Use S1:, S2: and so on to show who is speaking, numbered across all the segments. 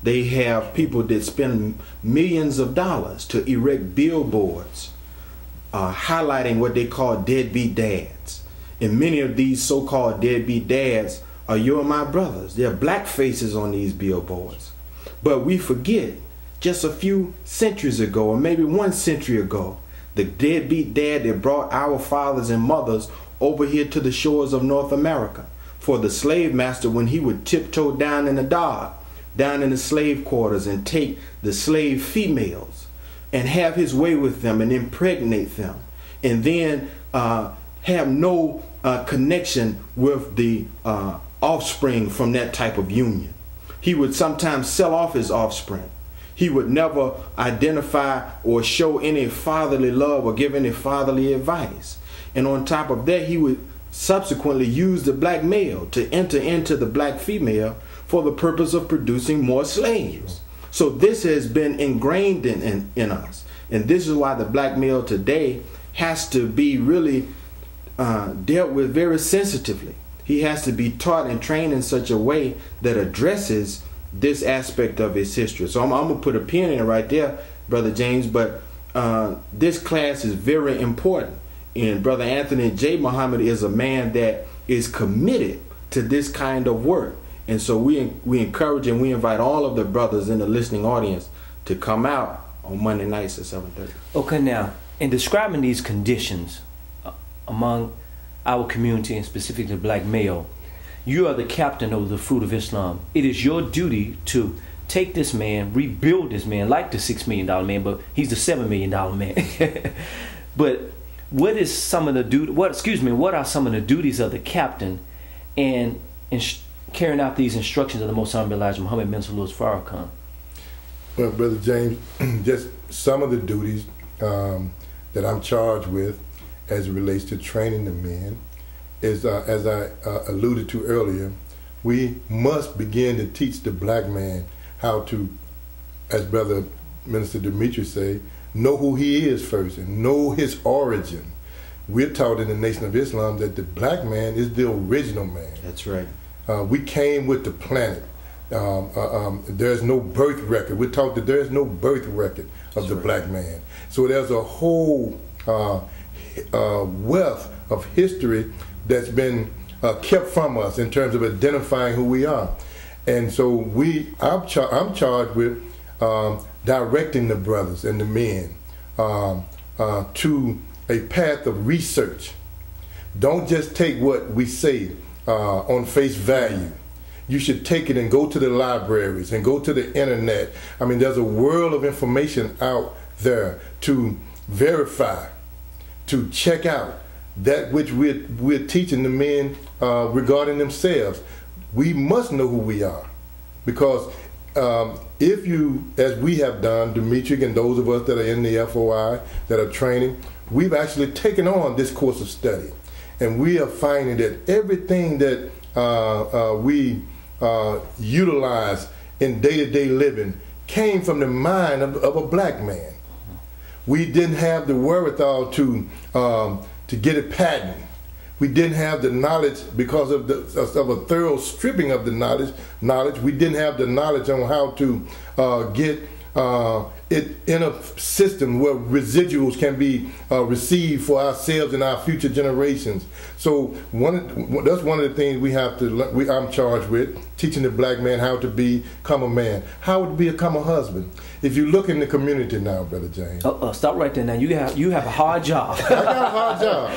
S1: They have people that spend millions of dollars to erect billboards highlighting what they call deadbeat dads. And many of these so-called deadbeat dads are you and my brothers. There are black faces on these billboards. But we forget, just a few centuries ago, or maybe 1 century ago, the deadbeat dad that brought our fathers and mothers over here to the shores of North America. For the slave master, when he would tiptoe down in the dark, down in the slave quarters, and take the slave females and have his way with them and impregnate them, and then have no connection with the offspring from that type of union. He would sometimes sell off his offspring. He would never identify or show any fatherly love or give any fatherly advice. And on top of that, he would subsequently use the black male to enter into the black female for the purpose of producing more slaves. So this has been ingrained in us. And this is why the black male today has to be really dealt with very sensitively. He has to be taught and trained in such a way that addresses this aspect of his history. So I'm going to put a pin in it right there, Brother James, but this class is very important. And Brother Anthony J. Muhammad is a man that is committed to this kind of work. And so we encourage and we invite all of the brothers in the listening audience to come out on Monday nights at 7:30.
S2: Okay, now, in describing these conditions among our community, and specifically the black male, you are the captain of the Fruit of Islam. It is your duty to take this man, rebuild this man, like the $6 million man, but he's the $7 million man. But what are some of the duties of the captain in carrying out these instructions of the Most Honorable Elijah Muhammad bin Salih Farrakhan?
S3: Well, Brother James, just some of the duties that I'm charged with as it relates to training the men is, as I alluded to earlier, we must begin to teach the black man how to, as Brother Minister Dimitri say, know who he is first and know his origin. We're taught in the Nation of Islam that the black man is the original man.
S1: That's right.
S3: We came with the planet. There's no birth record. We're taught that there's no birth record of the black man. So there's a whole wealth of history that's been kept from us in terms of identifying who we are. And so I'm charged with directing the brothers and the men to a path of research. Don't just take what we say on face value. You should take it and go to the libraries and go to the internet. I mean, there's a world of information out there to verify, to check out that which we're teaching the men regarding themselves. We must know who we are, because if you, as we have done, Dimitri and those of us that are in the FOI that are training, we've actually taken on this course of study, and we are finding that everything that we utilize in day-to-day living came from the mind of a black man. We didn't have the wherewithal to get a patent. We didn't have the knowledge because of a thorough stripping of the knowledge. We didn't have the knowledge on how to get it in a system where residuals can be received for ourselves and our future generations. So that's one of the things we have to. I'm charged with teaching the black man how to become a man, how to become a husband. If you look in the community now, Brother James.
S2: Stop right there now. You have a hard job.
S3: I got a hard job.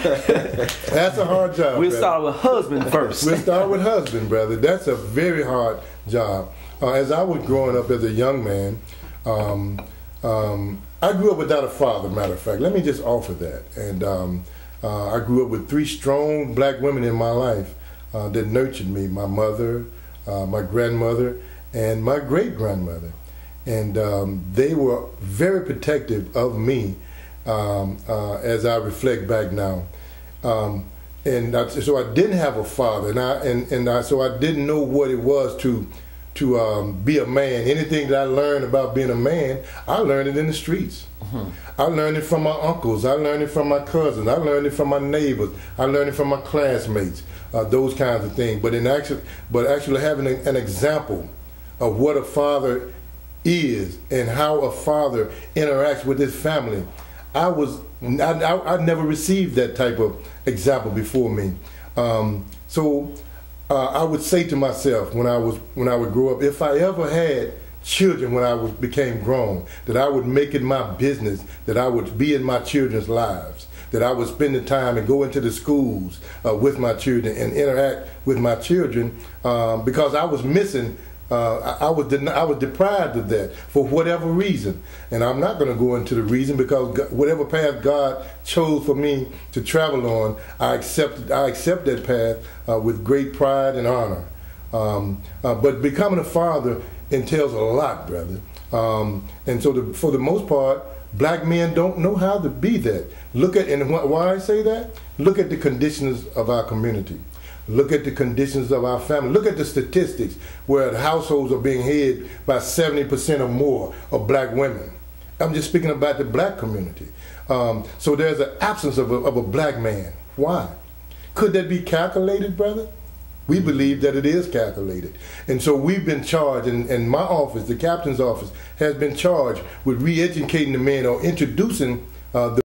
S3: That's a hard job.
S2: We'll start with husband first.
S3: We'll start with husband, brother. That's a very hard job. As I was growing up as a young man, I grew up without a father, matter of fact. Let me just offer that. And I grew up with 3 strong black women in my life that nurtured me, my mother, my grandmother, and my great-grandmother. And they were very protective of me as I reflect back now. So I didn't have a father, so I didn't know what it was to be a man. Anything that I learned about being a man, I learned it in the streets. I learned it from my uncles. I learned it from my cousins. I learned it from my neighbors. I learned it from my classmates. Those kinds of things. But actually having an example of what a father is and how a father interacts with his family, I never received that type of example before me. So I would say to myself when I would grow up, if I ever had children when I became grown, that I would make it my business, that I would be in my children's lives, that I would spend the time and go into the schools with my children and interact with my children, because I was missing. I was deprived of that for whatever reason, and I'm not going to go into the reason, because whatever path God chose for me to travel on, I accept that path with great pride and honor. But becoming a father entails a lot, brother, and so for the most part, black men don't know how to be that. Look at, and why I say that? Look at the conditions of our community. Look at the conditions of our family. Look at the statistics where the households are being headed by 70% or more of black women. I'm just speaking about the black community. So there's an absence of a black man. Why? Could that be calculated, brother? We believe that it is calculated. And so we've been charged, and my office, the captain's office, has been charged with re-educating the men or introducing the